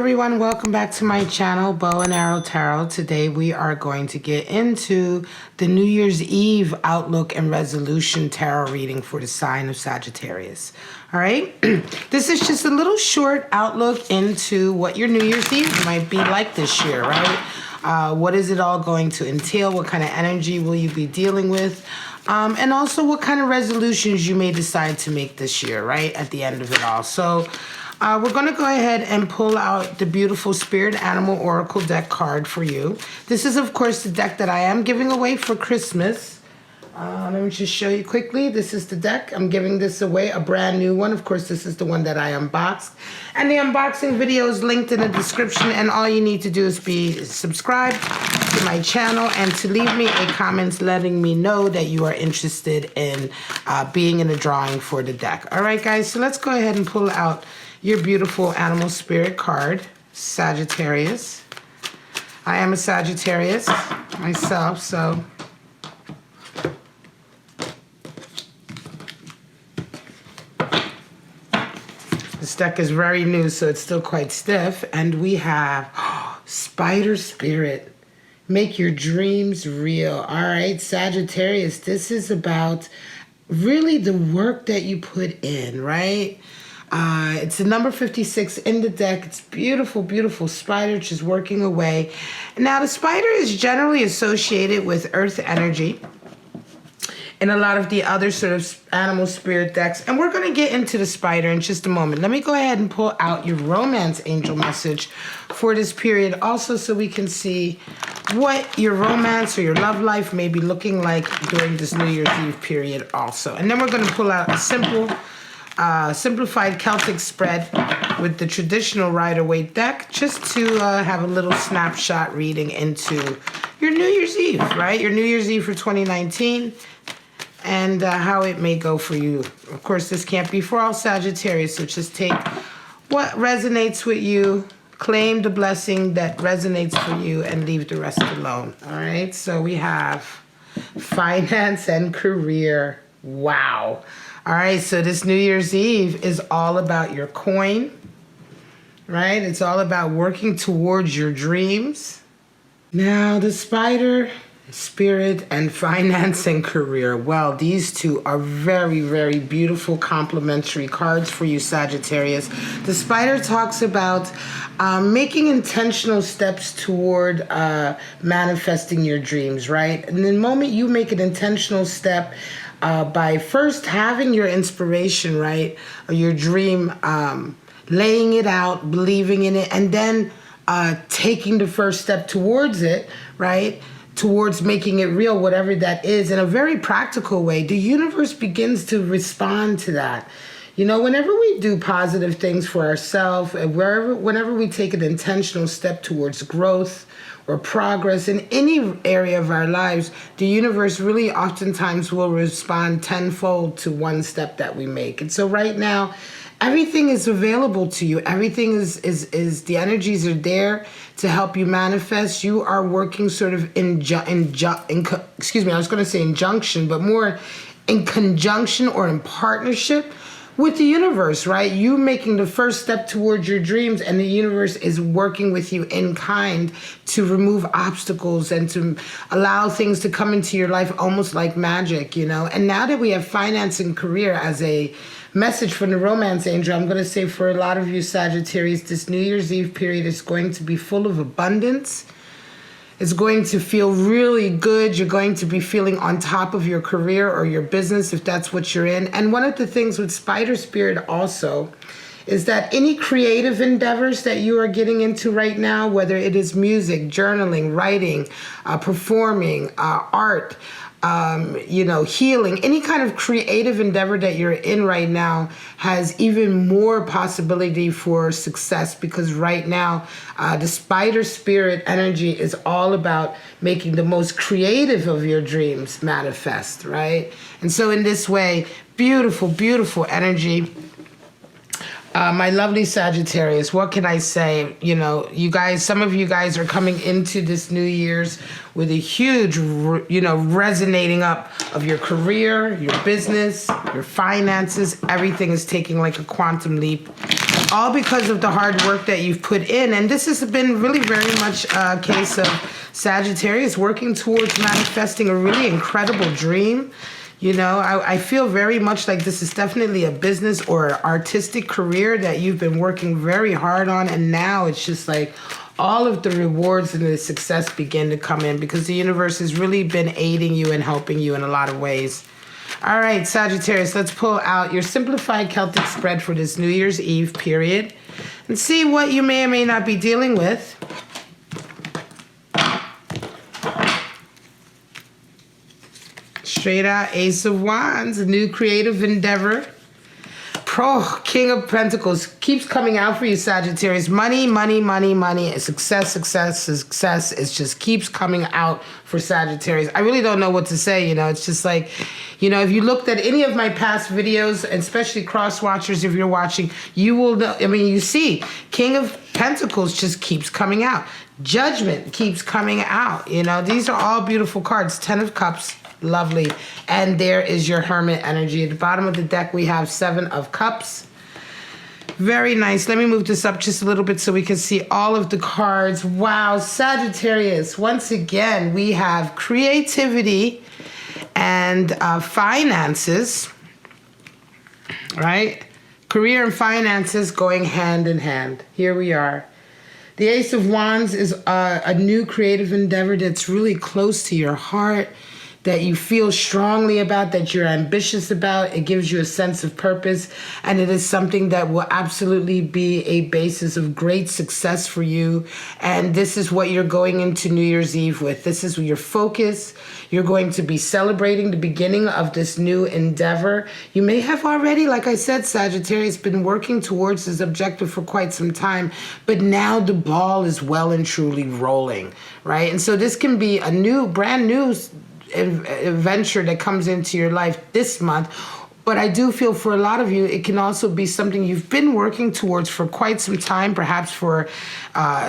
everyone, welcome back to my channel, Bow and Arrow Tarot. Today we are going to get into the New Year's Eve outlook and resolution tarot reading for the sign of Sagittarius. All right, this is just a little short outlook into what your New Year's Eve might be like this year, right? What is it all going to entail? What kind of energy will you be dealing with? And also what kind of resolutions you may decide to make this year, right? At the end of it all. So we're going to go ahead and pull out the beautiful Spirit Animal Oracle deck card for you. This is, of course, the deck that I am giving away for Christmas. Let me just show you quickly. This is the deck. I'm giving this away, a brand new one. Of course, this is the one that I unboxed. And the unboxing video is linked in the description. And all you need to do is be subscribed to my channel and to leave me a comment letting me know that you are interested in being in a drawing for the deck. All right, guys, so let's go ahead and pull out your beautiful animal spirit card, Sagittarius. I am a Sagittarius myself, so this deck is very new, so it's still quite stiff. And we have Spider Spirit. Make your dreams real. All right, Sagittarius, this is about really the work that you put in, right? It's the number 56 in the deck. It's beautiful, beautiful spider just working away. Now, the spider is generally associated with earth energy in a lot of the other sort of animal spirit decks. And we're going to get into the spider in just a moment. Let me go ahead and pull out your romance angel message for this period also, so we can see what your romance or your love life may be looking like during this New Year's Eve period also. And then we're going to pull out a simplified Celtic spread with the traditional Rider-Waite deck, just to have a little snapshot reading into your New Year's Eve, right? Your New Year's Eve for 2019 and how it may go for you. Of course, this can't be for all Sagittarius, so just take what resonates with you, claim the blessing that resonates for you, and leave the rest alone, all right? So we have finance and career. Wow. All right, so this New Year's Eve is all about your coin, right? It's all about working towards your dreams. Now, the spider, spirit, and finance and career. Well, these two are very, very beautiful complementary cards for you, Sagittarius. The spider talks about making intentional steps toward manifesting your dreams, right? And the moment you make an intentional step, by first having your inspiration, right, or your dream, laying it out, believing in it, and then taking the first step towards it, right, towards making it real, whatever that is, in a very practical way, the universe begins to respond to that. You know, whenever we do positive things for ourselves, whenever we take an intentional step towards growth or progress in any area of our lives, the universe really oftentimes will respond tenfold to one step that we make. And so right now, everything is available to you. Everything is the energies are there to help you manifest. You are working sort of excuse me, I was going to say injunction, but more in conjunction or in partnership with the universe, right? You making the first step towards your dreams, and the universe is working with you in kind to remove obstacles and to allow things to come into your life almost like magic, you know? And now that we have finance and career as a message from the romance angel, I'm going to say for a lot of you Sagittarius, this New Year's Eve period is going to be full of abundance. It's going to feel really good. You're going to be feeling on top of your career or your business if that's what you're in. And one of the things with Spider Spirit also is that any creative endeavors that you are getting into right now, whether it is music, journaling, writing, performing, art, you know, healing, any kind of creative endeavor that you're in right now has even more possibility for success, because right now the spider spirit energy is all about making the most creative of your dreams manifest, right? And so in this way, beautiful, beautiful energy. My lovely Sagittarius, what can I say? You know, you guys, some of you guys are coming into this New Year's with a huge, you know, resonating up of your career, your business, your finances. Everything is taking like a quantum leap. all because of the hard work that you've put in. And this has been really very much a case of Sagittarius working towards manifesting a really incredible dream. You know, I feel very much like this is definitely a business or artistic career that you've been working very hard on. And now it's just like all of the rewards and the success begin to come in because the universe has really been aiding you and helping you in a lot of ways. All right, Sagittarius, let's pull out your simplified Celtic spread for this New Year's Eve period and see what you may or may not be dealing with. Straight out Ace of Wands, a new creative endeavor. King of Pentacles keeps coming out for you, Sagittarius. Money, money, money, money. Success, success, success. It just keeps coming out for Sagittarius. I really don't know what to say, you know. It's just like, you know, if you looked at any of my past videos, especially cross-watchers, if you're watching, you will know. I mean, you see, King of Pentacles just keeps coming out. Judgment keeps coming out. You know, these are all beautiful cards. 10 of Cups. Lovely. And there is your Hermit energy. At the bottom of the deck, we have 7 of Cups. Very nice. Let me move this up just a little bit so we can see all of the cards. Wow, Sagittarius. Once again, we have creativity and finances, right? Career and finances going hand in hand. Here we are. The Ace of Wands is a new creative endeavor that's really close to your heart, that you feel strongly about, that you're ambitious about. It gives you a sense of purpose, and it is something that will absolutely be a basis of great success for you. And this is what you're going into New Year's Eve with. This is your focus. You're going to be celebrating the beginning of this new endeavor. You may have already, like I said, Sagittarius, been working towards this objective for quite some time, but now the ball is well and truly rolling, right? And so this can be a new, brand new adventure that comes into your life this month. But I do feel for a lot of you, it can also be something you've been working towards for quite some time, perhaps for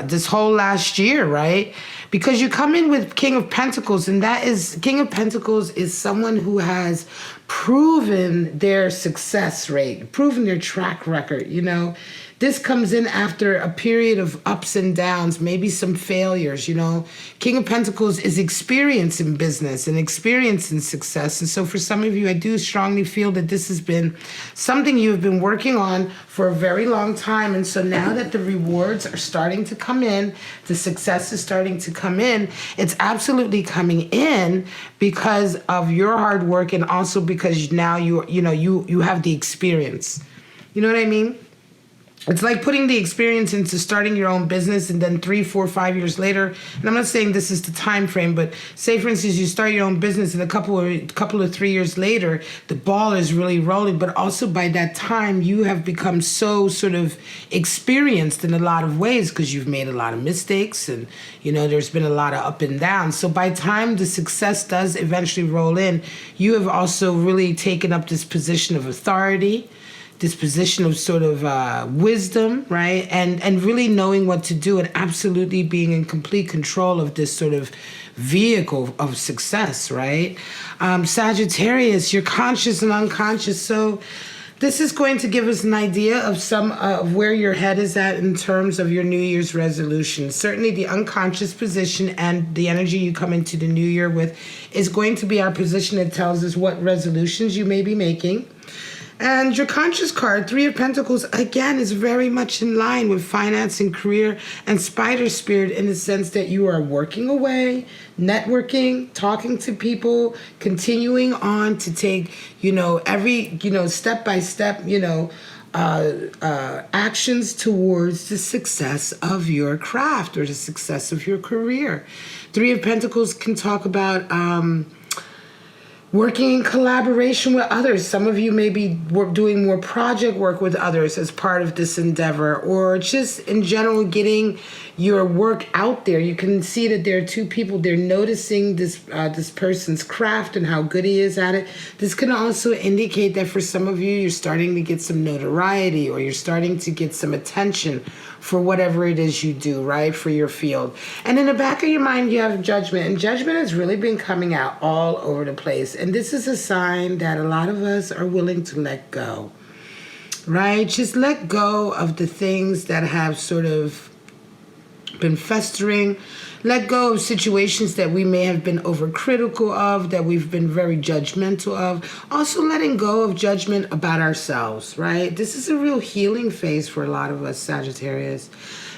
this whole last year, right? Because you come in with King of Pentacles, and that is, King of Pentacles is someone who has proven their success rate, proven their track record, you know. This comes in after a period of ups and downs, maybe some failures, you know. King of Pentacles is experience in business and experience in success. And so for some of you, I do strongly feel that this has been something you've been working on for a very long time. And so now that the rewards are starting to come in, the success is starting to come in, it's absolutely coming in because of your hard work and also because now you have the experience. You know what I mean? It's like putting the experience into starting your own business, and then 3, 4, 5 years later, and I'm not saying this is the time frame, but say for instance you start your own business and a couple of 3 years later, the ball is really rolling, but also by that time you have become so sort of experienced in a lot of ways because you've made a lot of mistakes and, you know, there's been a lot of up and down. So by the time the success does eventually roll in, you have also really taken up this position of authority, this position of sort of wisdom, right? And really knowing what to do and absolutely being in complete control of this sort of vehicle of success, right? Sagittarius, you're conscious and unconscious. So this is going to give us an idea of some of where your head is at in terms of your New Year's resolution. Certainly the unconscious position and the energy you come into the new year with is going to be our position that tells us what resolutions you may be making. And your conscious card, 3 of Pentacles, again, is very much in line with finance and career and spider spirit in the sense that you are working away, networking, talking to people, continuing on to take, you know, every, you know, step by step, you know, actions towards the success of your craft or the success of your career. 3 of Pentacles can talk about working in collaboration with others. Some of you may be doing more project work with others as part of this endeavor, or just in general getting your work out there. You can see that there are 2 people. They're noticing this person's craft and how good he is at it. This can also indicate that for some of you, you're starting to get some notoriety or you're starting to get some attention for whatever it is you do, right, for your field. And in the back of your mind, you have judgment. And judgment has really been coming out all over the place. And this is a sign that a lot of us are willing to let go. right? Just let go of the things that have sort of been festering. Let go of situations that we may have been overcritical of, that we've been very judgmental of. Also letting go of judgment about ourselves, right? This is a real healing phase for a lot of us, Sagittarius.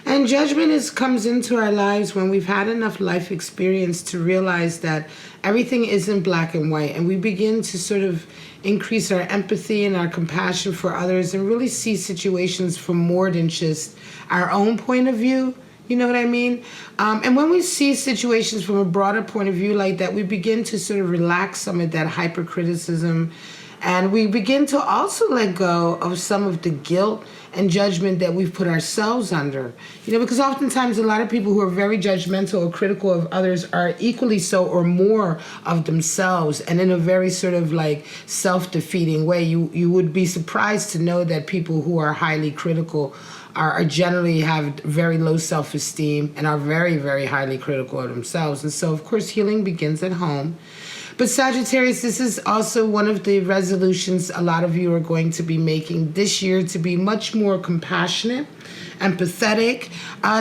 And judgment comes into our lives when we've had enough life experience to realize that everything isn't black and white. And we begin to sort of increase our empathy and our compassion for others and really see situations from more than just our own point of view. You know what I mean? And when we see situations from a broader point of view like that, we begin to sort of relax some of that hypercriticism. And we begin to also let go of some of the guilt and judgment that we've put ourselves under. You know, because oftentimes a lot of people who are very judgmental or critical of others are equally so or more of themselves, and in a very sort of like self-defeating way. You would be surprised to know that people who are highly critical are generally have very low self-esteem and are very, very highly critical of themselves. And so, of course, healing begins at home. But Sagittarius, this is also one of the resolutions a lot of you are going to be making this year, to be much more compassionate, empathetic,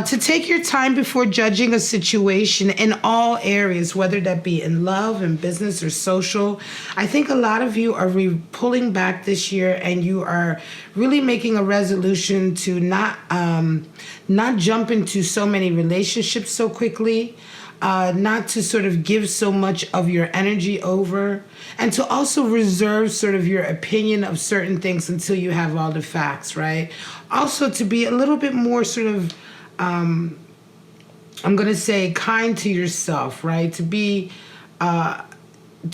to take your time before judging a situation in all areas, whether that be in love, in business, or social. I think a lot of you are pulling back this year, and you are really making a resolution to not jump into so many relationships so quickly. Not to sort of give so much of your energy over, and to also reserve sort of your opinion of certain things until you have all the facts, right? Also to be a little bit more sort of, I'm going to say, kind to yourself, right? To be, to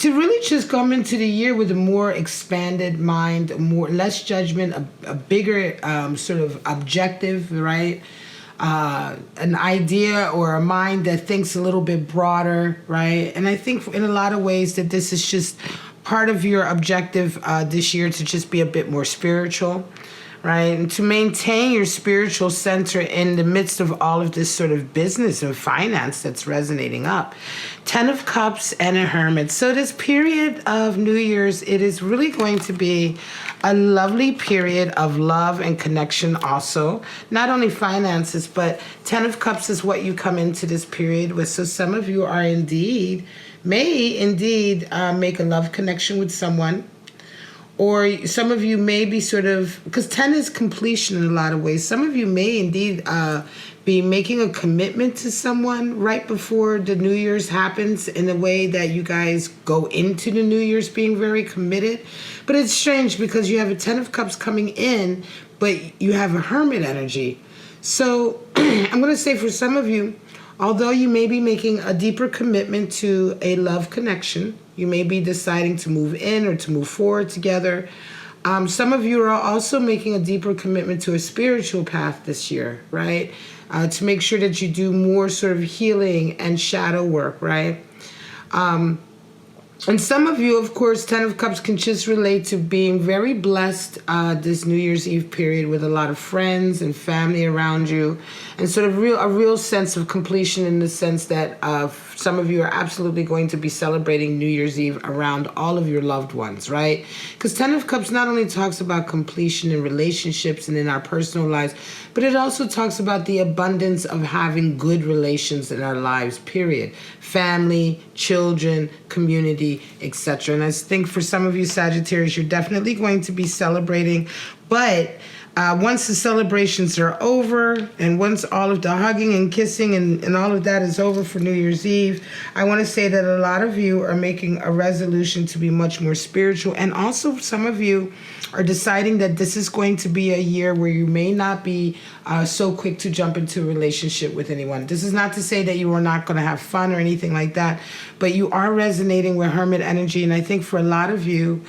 really just come into the year with a more expanded mind, less judgment, a bigger sort of objective, right? An idea or a mind that thinks a little bit broader, right? And I think in a lot of ways that this is just part of your objective this year, to just be a bit more spiritual, right? And to maintain your spiritual center in the midst of all of this sort of business and finance that's resonating up. 10 of Cups and a Hermit. So this period of New Year's, it is really going to be a lovely period of love and connection also. Not only finances, but 10 of Cups is what you come into this period with. So some of you are may indeed make a love connection with someone. Or some of you may be sort of, because 10 is completion in a lot of ways. Some of you may indeed be making a commitment to someone right before the New Year's happens, in a way that you guys go into the New Year's being very committed. But it's strange because you have a 10 of Cups coming in, but you have a Hermit energy. So I'm going to say for some of you, although you may be making a deeper commitment to a love connection, you may be deciding to move in or to move forward together. Some of you are also making a deeper commitment to a spiritual path this year, right? To make sure that you do more sort of healing and shadow work, right? And some of you, of course, 10 of Cups can just relate to being very blessed this New Year's Eve period with a lot of friends and family around you, and sort of a real sense of completion, in the sense that some of you are absolutely going to be celebrating New Year's Eve around all of your loved ones, right? Because 10 of Cups not only talks about completion in relationships and in our personal lives, but it also talks about the abundance of having good relations in our lives, period. Family, children, community, etc. And I think for some of you Sagittarius, you're definitely going to be celebrating, but once the celebrations are over, and once all of the hugging and kissing and all of that is over for New Year's Eve, I want to say that a lot of you are making a resolution to be much more spiritual. And also some of you are deciding that this is going to be a year where you may not be so quick to jump into a relationship with anyone. This is not to say that you are not going to have fun or anything like that, but you are resonating with Hermit energy. And I think for a lot of you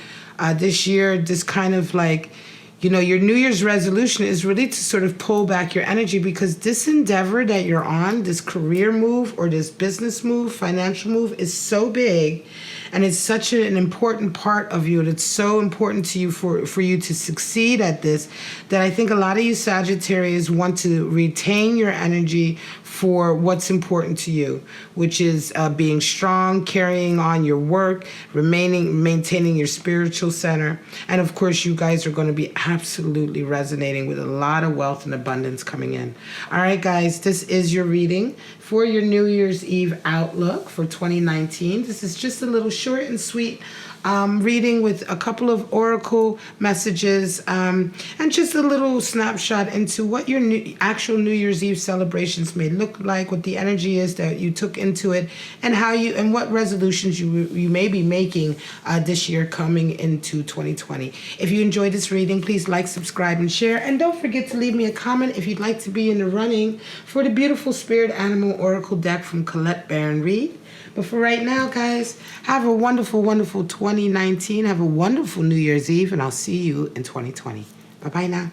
this year, this kind of like, you know, your New Year's resolution is really to sort of pull back your energy, because this endeavor that you're on, this career move or this business move, financial move, is so big And it's such an important part of you, and it's so important to you for you to succeed at this, that I think a lot of you Sagittarius want to retain your energy for what's important to you, which is being strong, carrying on your work, maintaining your spiritual center. And of course, you guys are going to be absolutely resonating with a lot of wealth and abundance coming in. All right, guys, this is your reading for your New Year's Eve outlook for 2019. This is just a little short and sweet reading with a couple of oracle messages and just a little snapshot into what your actual New Year's Eve celebrations may look like, what the energy is that you took into it, and how you and what resolutions you may be making this year coming into 2020. If you enjoyed this reading, please like, subscribe, and share. And don't forget to leave me a comment if you'd like to be in the running for the beautiful Spirit Animal Oracle deck from Colette Baron Reed. But for right now, guys, have a wonderful, wonderful 2019. Have a wonderful New Year's Eve, and I'll see you in 2020. Bye-bye now.